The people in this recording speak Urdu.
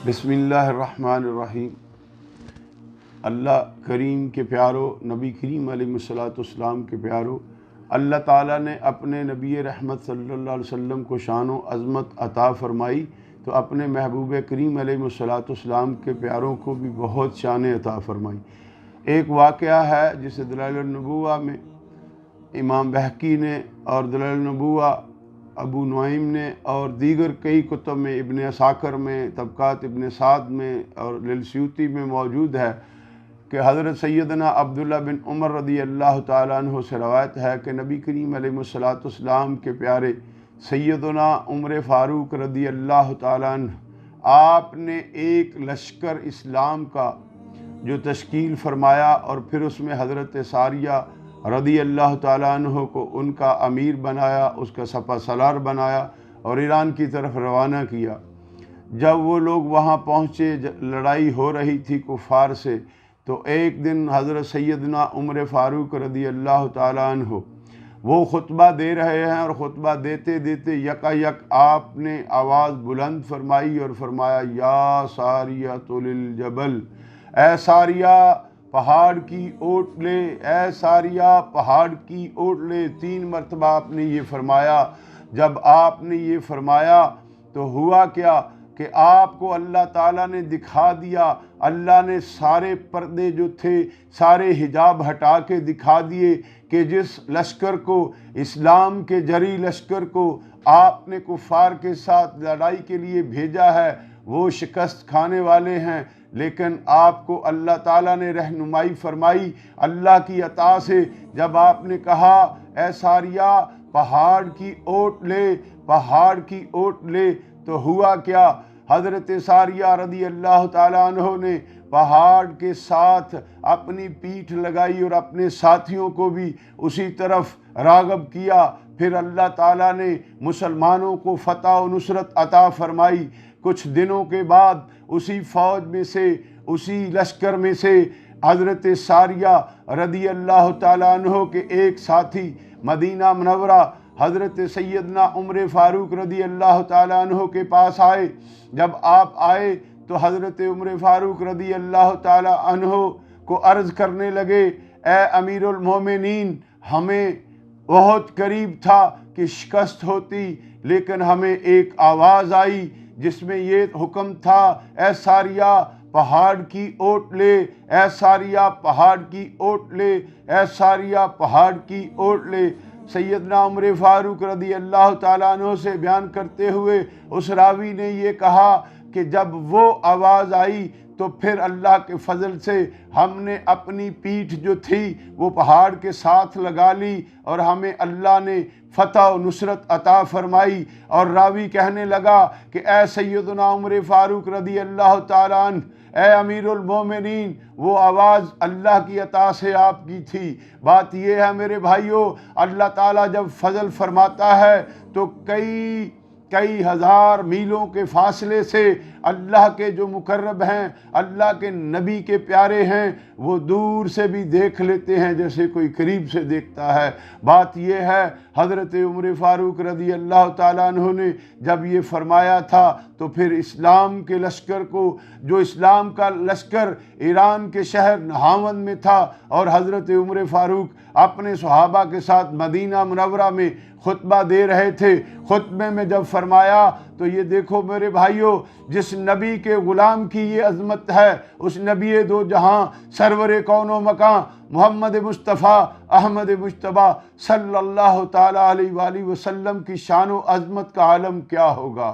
بسم اللہ الرحمن الرحیم۔ اللہ کریم کے پیارو، نبی کریم علیہ الصلوۃ والسلام کے پیارو، اللہ تعالیٰ نے اپنے نبی رحمت صلی اللہ علیہ وسلم کو شان و عظمت عطا فرمائی تو اپنے محبوب کریم علیہ الصلوۃ والسلام کے پیاروں کو بھی بہت شان عطا فرمائی۔ ایک واقعہ ہے جسے دلائل النبوہ میں امام بہقی نے اور دلائل النبوہ ابو نعیم نے اور دیگر کئی کتب میں، ابن عساکر میں، طبقات ابن سعد میں اور للسیوطی میں موجود ہے کہ حضرت سیدنا عبداللہ بن عمر رضی اللہ تعالیٰ عنہ سے روایت ہے کہ نبی کریم علیہ الصلوۃ والسلام کے پیارے سیدنا عمر فاروق رضی اللہ تعالیٰ عنہ، آپ نے ایک لشکر اسلام کا جو تشکیل فرمایا اور پھر اس میں حضرت ساریہ رضی اللہ تعالیٰ عنہ کو ان کا امیر بنایا، اس کا سپہ سالار بنایا اور ایران کی طرف روانہ کیا۔ جب وہ لوگ وہاں پہنچے، لڑائی ہو رہی تھی کفار سے، تو ایک دن حضرت سیدنا عمر فاروق رضی اللہ تعالیٰ عنہ وہ خطبہ دے رہے ہیں اور خطبہ دیتے دیتے یکا آپ نے آواز بلند فرمائی اور فرمایا، یا ساریۃ للجبل، اے ساریہ پہاڑ کی اوٹ لے، اے ساریہ پہاڑ کی اوٹ لے۔ 3 مرتبہ آپ نے یہ فرمایا۔ جب آپ نے یہ فرمایا تو ہوا کیا کہ آپ کو اللہ تعالیٰ نے دکھا دیا، اللہ نے سارے پردے جو تھے، سارے حجاب ہٹا کے دکھا دیے کہ جس لشکر کو، اسلام کے جری لشکر کو آپ نے کفار کے ساتھ لڑائی کے لیے بھیجا ہے، وہ شکست کھانے والے ہیں، لیکن آپ کو اللہ تعالیٰ نے رہنمائی فرمائی اللہ کی عطا سے۔ جب آپ نے کہا اے ساریہ پہاڑ کی اوٹ لے، پہاڑ کی اوٹ لے، تو ہوا کیا، حضرت ساریہ رضی اللہ تعالیٰ عنہ نے پہاڑ کے ساتھ اپنی پیٹھ لگائی اور اپنے ساتھیوں کو بھی اسی طرف راغب کیا۔ پھر اللہ تعالیٰ نے مسلمانوں کو فتح و نصرت عطا فرمائی۔ کچھ دنوں کے بعد اسی فوج میں سے، اسی لشکر میں سے حضرت ساریہ رضی اللہ تعالیٰ عنہ کے ایک ساتھی مدینہ منورہ حضرت سیدنا عمر فاروق رضی اللہ تعالیٰ عنہ کے پاس آئے۔ جب آپ آئے تو حضرت عمر فاروق رضی اللہ تعالیٰ عنہ کو عرض کرنے لگے، اے امیر المومنین، ہمیں بہت قریب تھا کہ شکست ہوتی، لیکن ہمیں ایک آواز آئی جس میں یہ حکم تھا، اے ساریہ پہاڑ کی اوٹ لے، اے ساریہ پہاڑ کی اوٹ لے، اے ساریہ پہاڑ کی اوٹ لے۔ سیدنا عمر فاروق رضی اللہ تعالیٰ عنہ سے بیان کرتے ہوئے اس راوی نے یہ کہا کہ جب وہ آواز آئی تو پھر اللہ کے فضل سے ہم نے اپنی پیٹھ جو تھی وہ پہاڑ کے ساتھ لگا لی اور ہمیں اللہ نے فتح و نصرت عطا فرمائی۔ اور راوی کہنے لگا کہ اے سیدنا عمر فاروق رضی اللہ تعالیٰ عنہ، اے امیر المومنین، وہ آواز اللہ کی عطا سے آپ کی تھی۔ بات یہ ہے میرے بھائیوں، اللہ تعالیٰ جب فضل فرماتا ہے تو کئی ہزار میلوں کے فاصلے سے اللہ کے جو مقرب ہیں، اللہ کے نبی کے پیارے ہیں، وہ دور سے بھی دیکھ لیتے ہیں جیسے کوئی قریب سے دیکھتا ہے۔ بات یہ ہے، حضرت عمر فاروق رضی اللہ تعالیٰ عنہ نے جب یہ فرمایا تھا تو pھر اسلام کے لشکر کو، جو اسلام کا لشکر ایران کے شہر نہاون میں تھا اور حضرت عمر فاروق اپنے صحابہ کے ساتھ مدینہ منورہ میں خطبہ دے رہے تھے، خطبے میں جب فرمایا تو یہ دیکھو میرے بھائیوں، جس نبی کے غلام کی یہ عظمت ہے، اس نبی دو جہاں سرور کون و مکان محمد مصطفیٰ احمد مجتبیٰ صلی اللہ تعالیٰ علیہ وآلہ وسلم کی شان و عظمت کا عالم کیا ہوگا۔